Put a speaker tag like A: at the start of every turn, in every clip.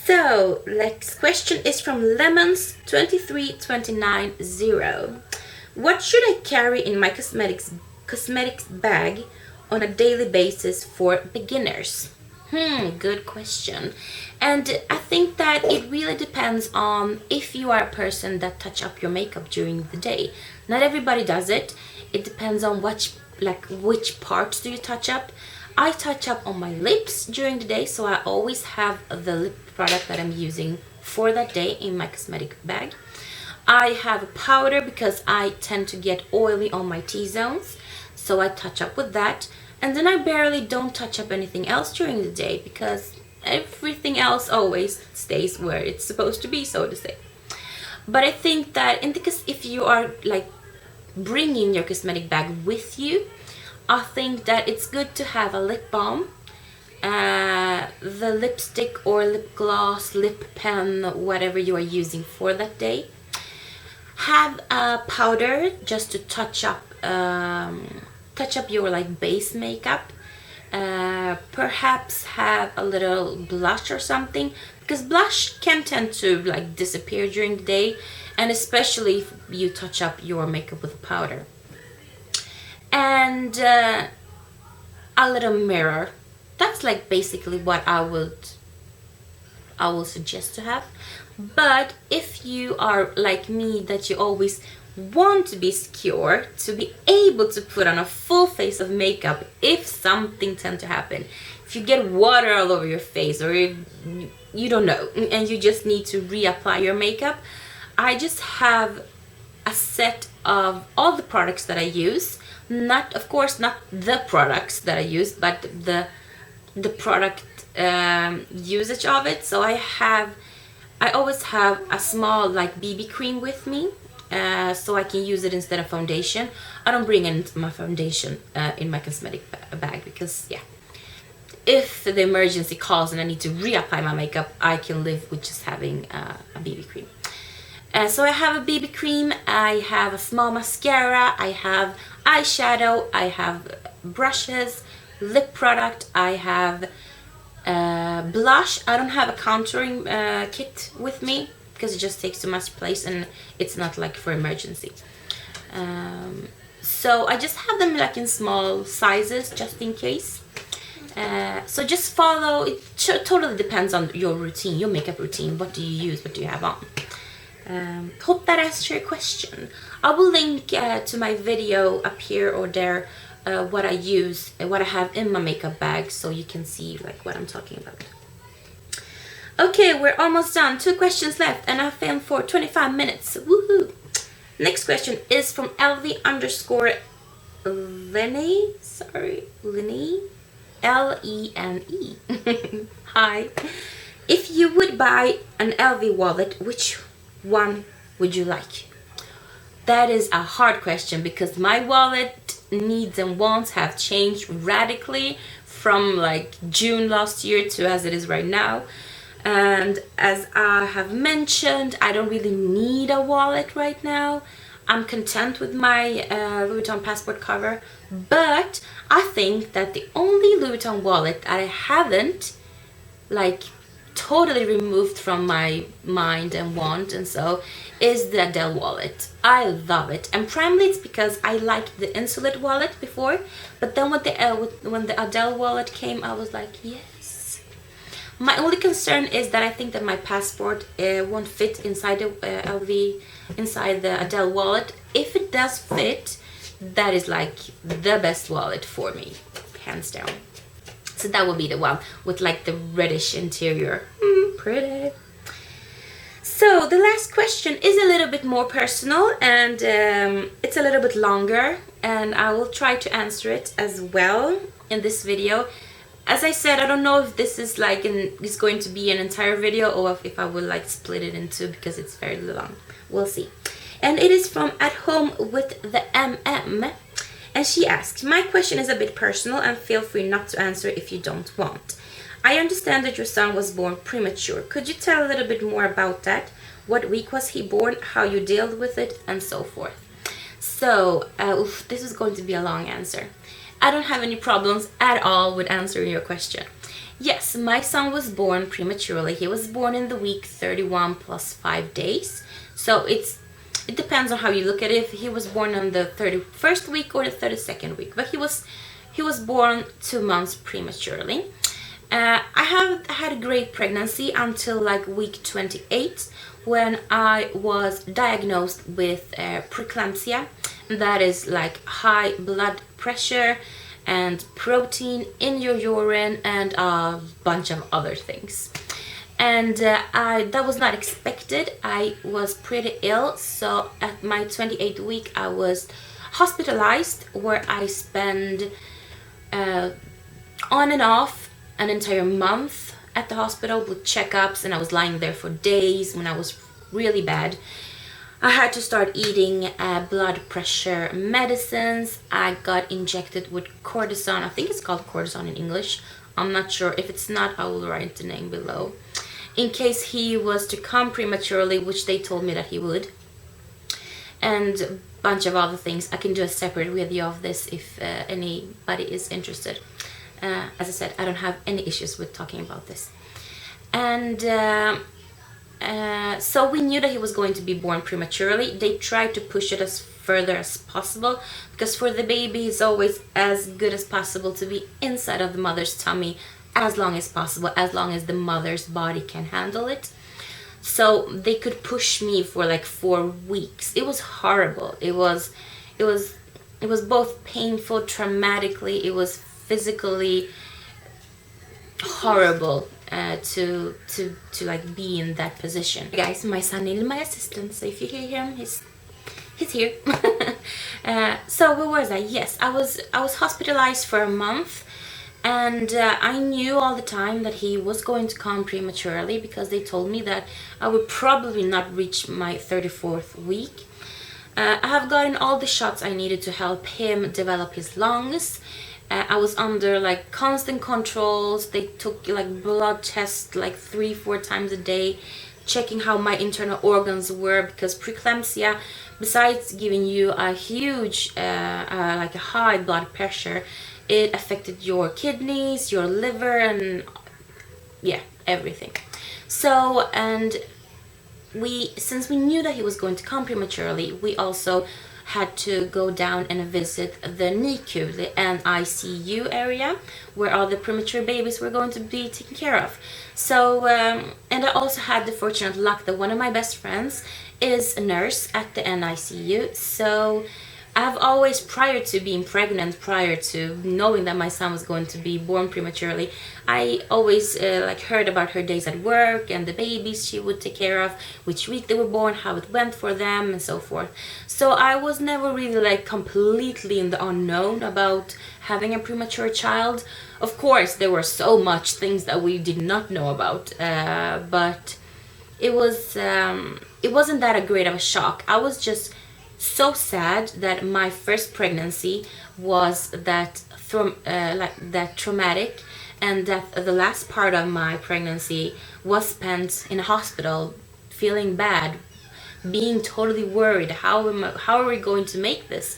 A: So, next question is from Lemons23290. What should I carry in my cosmetics bag on a daily basis for beginners? Good question. And I think that it really depends on if you are a person that touch up your makeup during the day. Not everybody does it. It depends on which parts do you touch up. I touch up on my lips during the day, so I always have the lip product that I'm using for that day in my cosmetic bag. I have a powder because I tend to get oily on my T-zones, so I touch up with that. And then I barely don't touch up anything else during the day because everything else always stays where it's supposed to be, so to say. But I think that if you are like bringing your cosmetic bag with you, I think that it's good to have a lip balm, the lipstick or lip gloss, lip pen, whatever you are using for that day. Have a powder just to touch up your like base makeup. Perhaps have a little blush or something, because blush can tend to like disappear during the day, and especially if you touch up your makeup with powder. And a little mirror. That's like basically what I will suggest to have. But if you are like me, that you always want to be secure, to be able to put on a full face of makeup if something tends to happen, if you get water all over your face, or if you don't know and you just need to reapply your makeup, I just have a set of all the products that I use. Of course not the products that I use, but the product usage of it. So I always have a small like BB cream with me, so I can use it instead of foundation. I don't bring in my foundation in my cosmetic bag because if the emergency calls and I need to reapply my makeup, I can live with just having a BB cream. So I have a BB cream, I have a small mascara, I have eyeshadow, I have brushes, lip product, I have blush. I don't have a contouring kit with me because it just takes too much place and it's not like for emergency. So I just have them like in small sizes just in case. So just follow, it totally depends on your routine, your makeup routine. What do you use, what do you have on? Hope that answers your question. I will link to my video up here or there, what I use and what I have in my makeup bag, so you can see like what I'm talking about. Okay, we're almost done. 2 questions left and I filmed for 25 minutes. Woohoo! Next question is from LV_Lenny. Lenny. L-E-N-E. Hi. If you would buy an LV wallet, which one would you like? That is a hard question because my wallet needs and wants have changed radically from like June last year to as it is right now. And as I have mentioned, I don't really need a wallet right now. I'm content with my Louis Vuitton passport cover, but I think that the only Louis Vuitton wallet that I haven't like totally removed from my mind and want and so is the Adele wallet. I love it, and primarily it's because I liked the Insolite wallet before, but then when the Adele wallet came, I was like, yes. My only concern is that I think that my passport won't fit inside the inside the Adele wallet. If it does fit, that is like the best wallet for me, hands down. So that will be the one with like the reddish interior. Pretty. So the last question is a little bit more personal, and it's a little bit longer, and I will try to answer it as well in this video. As I said, I don't know if this is like is going to be an entire video or if I will like split it in two because it's very long. We'll see. And it is from At Home with the MM. And she asks, my question is a bit personal and feel free not to answer if you don't want. I understand that your son was born premature. Could you tell a little bit more about that? What week was he born? How you dealt with it? And so forth. So, this is going to be a long answer. I don't have any problems at all with answering your question. Yes, my son was born prematurely. He was born in the week 31 plus 5 days. So it depends on how you look at it. If he was born on the 31st week or the 32nd week, but he was born 2 months prematurely. I have had a great pregnancy until like week 28, when I was diagnosed with preeclampsia. That is like high blood pressure and protein in your urine and a bunch of other things. And that was not expected. I was pretty ill, so at my 28th week I was hospitalized, where I spent on and off an entire month at the hospital with checkups, and I was lying there for days when I was really bad. I had to start eating blood pressure medicines. I got injected with cortisone. I think it's called cortisone in English. I'm not sure. If it's not, I will write the name below. In case he was to come prematurely, which they told me that he would. And a bunch of other things. I can do a separate video of this if anybody is interested. As I said, I don't have any issues with talking about this. And so we knew that he was going to be born prematurely. They tried to push it as further as possible, because for the baby it's always as good as possible to be inside of the mother's tummy as long as possible, as long as the mother's body can handle it. So they could push me for like 4 weeks. It was horrible. It was both painful, traumatically, it was physically horrible to like be in that position. Guys, my son needed my assistance, so if you hear him, he's here. So where was I? Yes, I was hospitalized for a month, and I knew all the time that he was going to come prematurely, because they told me that I would probably not reach my 34th week. I have gotten all the shots I needed to help him develop his lungs. I was under like constant controls. They took like blood tests like 3-4 times a day, checking how my internal organs were, because preeclampsia, besides giving you a huge like a high blood pressure, it affected your kidneys, your liver, and yeah, everything. So, and since we knew that he was going to come prematurely, we also had to go down and visit the NICU, the NICU area, where all the premature babies were going to be taken care of. So, and I also had the fortunate luck that one of my best friends is a nurse at the NICU. So I've always, prior to being pregnant, prior to knowing that my son was going to be born prematurely, I always like heard about her days at work and the babies she would take care of, which week they were born, how it went for them, and so forth. So I was never really like completely in the unknown about having a premature child. Of course, there were so much things that we did not know about, but it wasn't that a great of a shock. I was just so sad that my first pregnancy was that traumatic, and that the last part of my pregnancy was spent in a hospital, feeling bad, being totally worried. How are we going to make this?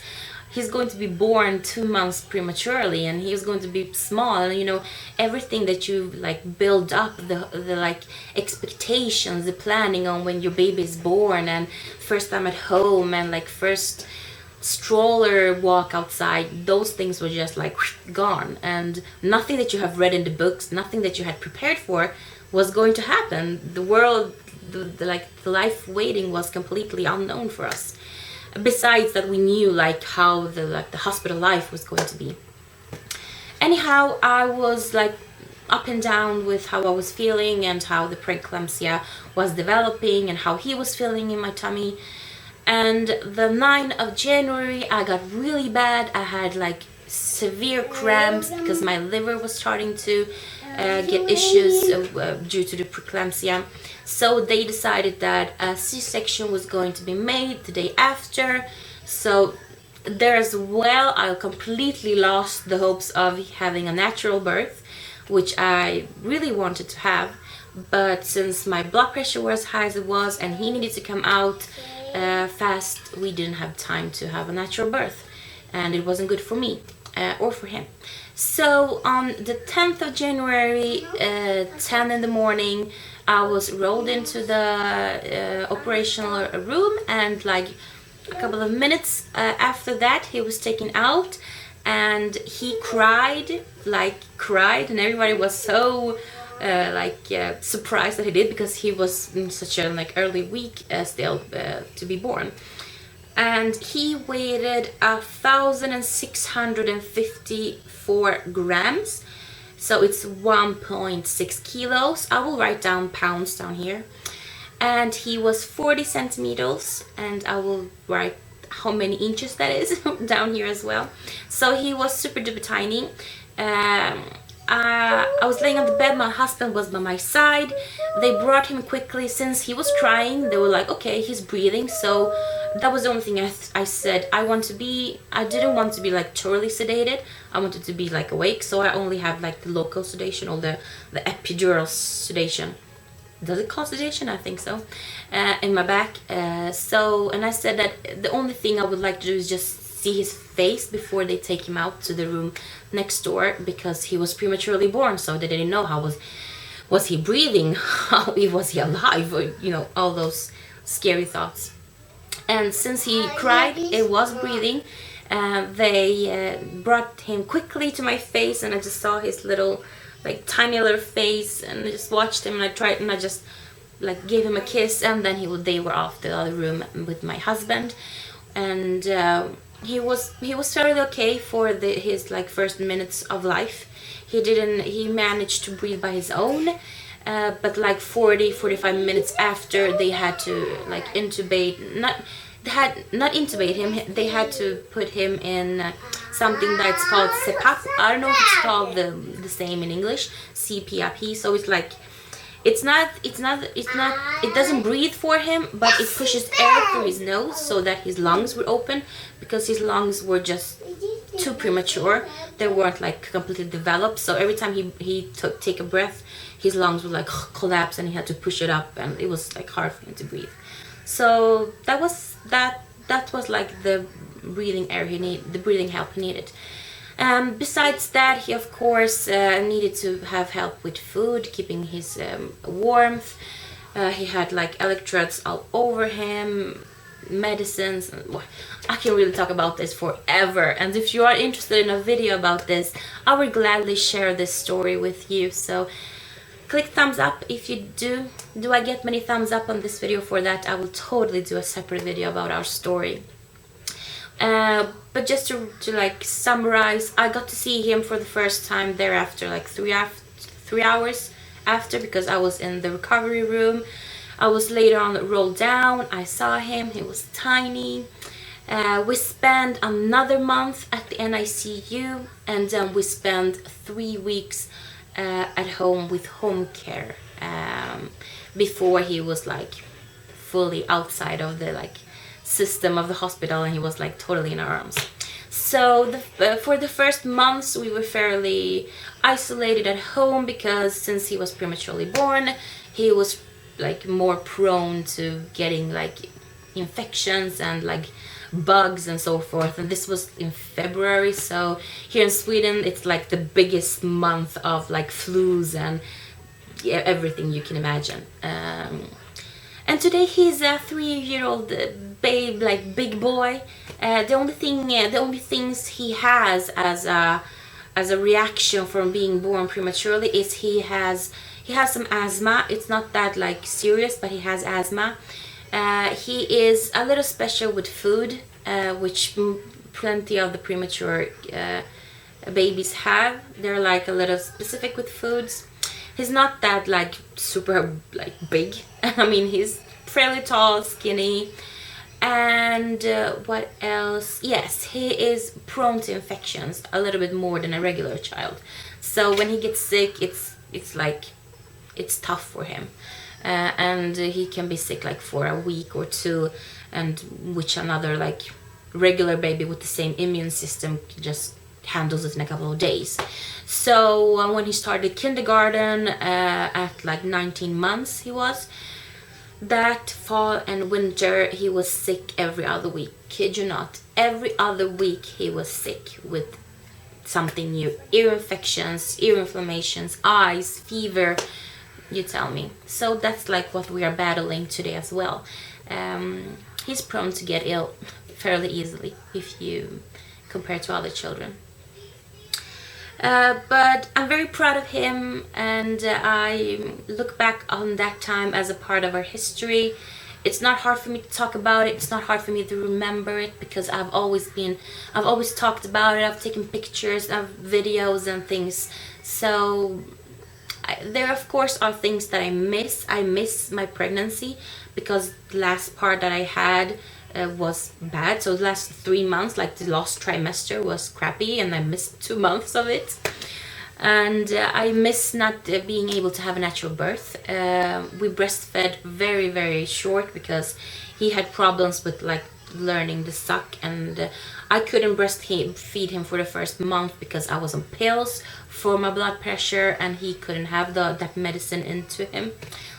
A: He's going to be born 2 months prematurely, and he's going to be small, and you know, everything that you like build up, the like expectations, the planning on when your baby is born, and first time at home, and like first stroller walk outside, those things were just like gone, and nothing that you have read in the books, nothing that you had prepared for was going to happen. The world, the life waiting was completely unknown for us. Besides that, we knew like how the hospital life was going to be. Anyhow, I was like up and down with how I was feeling, and how the preeclampsia was developing, and how he was feeling in my tummy. And the 9th of January, I got really bad. I had like severe cramps because my liver was starting to get issues due to the preeclampsia. So they decided that a C-section was going to be made the day after. So there as well, I completely lost the hopes of having a natural birth, which I really wanted to have. But since my blood pressure was as high as it was, and he needed to come out fast, we didn't have time to have a natural birth, and it wasn't good for me or for him. So on the 10th of January, 10 in the morning, I was rolled into the operational room, and like a couple of minutes after that, he was taken out, and he cried, and everybody was so surprised that he did, because he was in such a like early week still to be born. And he weighed 1,654 grams, so it's 1.6 kilos. I will write down pounds down here. And he was 40 centimeters, and I will write how many inches that is down here as well. So he was super duper tiny. I was laying on the bed, my husband was by my side. They brought him quickly. Since he was crying, they were like, okay, he's breathing. So that was the only thing I said. I didn't want to be like totally sedated. I wanted to be like awake, so I only have like the local sedation, or the epidural sedation. Does it call sedation? I think so. In my back. And I said that the only thing I would like to do is just see his face before they take him out to the room next door, because he was prematurely born, so they didn't know how was he breathing, how was he alive, or all those scary thoughts. And since he cried, it was breathing. They brought him quickly to my face, and I just saw his little like tiny little face, and I just watched him, and I just like gave him a kiss, and then they were off to the other room with my husband. And he was fairly okay for his like first minutes of life. He managed to breathe by his own, but like 45 minutes after, they had to like not intubate him. They had to put him in something that's called CPAP. I don't know if it's called the same in English, CPAP. So it's like it doesn't breathe for him, but it pushes air through his nose so that his lungs were open, because his lungs were just too premature. They weren't like completely developed, so every time he take a breath, his lungs would like collapse, and he had to push it up, and it was like hard for him to breathe. So that was like the breathing help he needed. Besides that, he of course needed to have help with food, keeping his warmth. He had like electrodes all over him, medicines. I can really talk about this forever, and if you are interested in a video about this, I will gladly share this story with you. So click thumbs up if you do. Do I get many thumbs up on this video for that? I will totally do a separate video about our story. But just to like summarize, I got to see him for the first time thereafter, like 3 hours after, because I was in the recovery room. I was later on rolled down. I saw him. He was tiny. We spent another month at the NICU, and then we spent 3 weeks at home with home care before he was like fully outside of the like system of the hospital, and he was like totally in our arms. So for the first months, we were fairly isolated at home, because since he was prematurely born, he was like more prone to getting like infections and like bugs and so forth. And this was in February, so here in Sweden it's like the biggest month of like flus and everything you can imagine. And today he's a 3-year-old babe, like big boy. The only things he has as a reaction from being born prematurely is he has some asthma. It's not that like serious, but he has asthma. He is a little special with food, which plenty of the premature babies have. They're like a little specific with foods. He's not that like super like big. I mean, he's fairly tall, skinny. And what else? Yes, he is prone to infections a little bit more than a regular child. So when he gets sick, it's tough for him. And he can be sick like for a week or two, and which another like regular baby with the same immune system just handles it in a couple of days. So when he started kindergarten at like 19 months, he was, that fall and winter, he was sick every other week. Kid you not, every other week he was sick with something new. Ear infections, ear inflammations, eyes, fever, you tell me. So that's like what we are battling today as well. He's prone to get ill fairly easily if you compare to other children. But I'm very proud of him, and I look back on that time as a part of our history. It's not hard for me to talk about it. It's not hard for me to remember it, because I've always talked about it. I've taken pictures of videos and things. So there of course are things that I miss. I miss my pregnancy, because the last part that I had was bad. So the last 3 months, like the last trimester, was crappy, and I missed 2 months of it. And I miss not being able to have a natural birth. We breastfed very, very short, because he had problems with like learning the suck, and I couldn't breastfeed him for the first month because I was on pills for my blood pressure, and he couldn't have that medicine into him.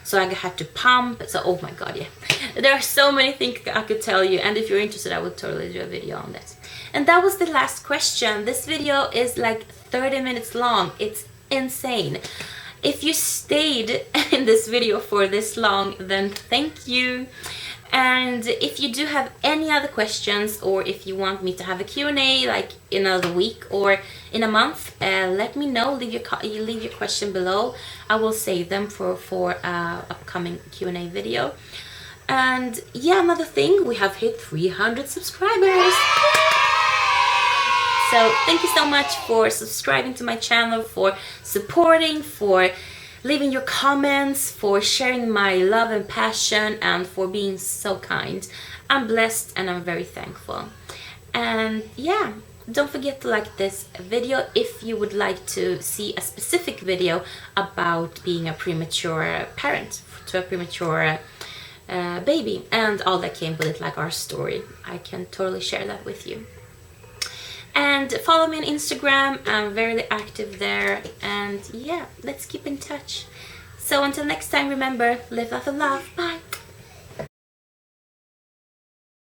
A: So I had to pump. So oh my god, yeah, there are so many things I could tell you, and if you're interested, I would totally do a video on that. And that was the last question. This video is like 30 minutes long. It's insane. If you stayed in this video for this long, then thank you. And if you do have any other questions, or if you want me to have a Q&A like in another week or in a month, let me know. Leave your question below. I will save them for upcoming Q&A video. And yeah, another thing, we have hit 300 subscribers. So thank you so much for subscribing to my channel, for supporting, for leaving your comments, for sharing my love and passion, and for being so kind. I'm blessed and I'm very thankful. And yeah, don't forget to like this video if you would like to see a specific video about being a premature parent to a premature baby and all that came with it, like our story. I can totally share that with you. And follow me on Instagram. I'm very active there. And yeah, let's keep in touch. So until next time, remember, live, laugh, and love. Bye.